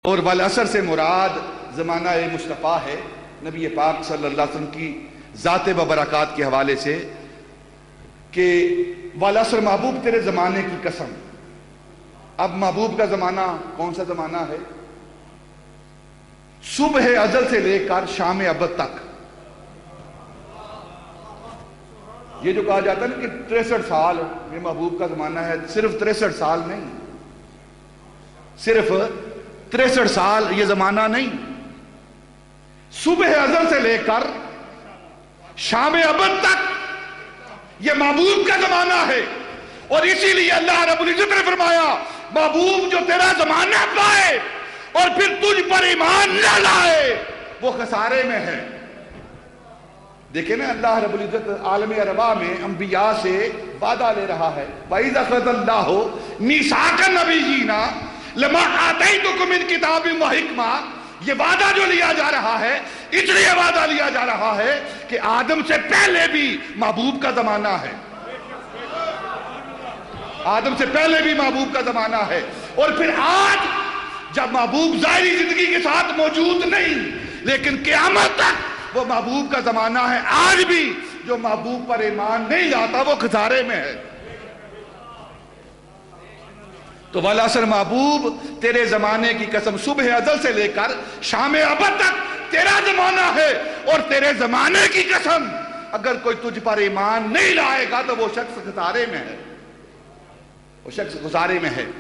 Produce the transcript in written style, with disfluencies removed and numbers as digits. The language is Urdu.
اور والعصر سے مراد زمانہ مصطفیٰ ہے، نبی پاک صلی اللہ علیہ وسلم کی ذات و برکات کے حوالے سے کہ والعصر محبوب تیرے زمانے کی قسم۔ اب محبوب کا زمانہ کون سا زمانہ ہے؟ صبح ازل سے لے کر شام ابد تک۔ یہ جو کہا جاتا ہے نا کہ 63 سال یہ محبوب کا زمانہ ہے، صرف 63 سال نہیں، صرف 63 سال یہ زمانہ نہیں، صبح ازل سے لے کر شام ابد تک یہ محبوب کا زمانہ ہے۔ اور اسی لیے اللہ رب العزت نے فرمایا محبوب جو تیرا زمانہ پائے اور پھر تجھ پر ایمان نہ لائے وہ خسارے میں ہے۔ دیکھیں نا، اللہ رب العزت عالم ارواح میں انبیاء سے وعدہ لے رہا ہے، وَإِذَا أَخَذَ اللَّهُ مِيثَاقَ النَّبِيِّينَ لَمَا آتَيْتُكُم مِّن كِتَابٍ وَحِکْمَةٍ۔ یہ وعدہ جو لیا جا رہا ہے، اس لیے وعدہ لیا جا رہا ہے کہ آدم سے پہلے بھی محبوب کا زمانہ ہے، آدم سے پہلے بھی محبوب کا زمانہ ہے۔ اور پھر آج جب محبوب ظاہری زندگی کے ساتھ موجود نہیں لیکن قیامت تک وہ محبوب کا زمانہ ہے۔ آج بھی جو محبوب پر ایمان نہیں لاتا وہ خسارے میں ہے۔ تو والعصر محبوب تیرے زمانے کی قسم، صبح ازل سے لے کر شام ابد تک تیرا زمانہ ہے، اور تیرے زمانے کی قسم اگر کوئی تجھ پر ایمان نہیں لائے گا تو وہ شخص خسارے میں ہے، وہ شخص خسارے میں ہے۔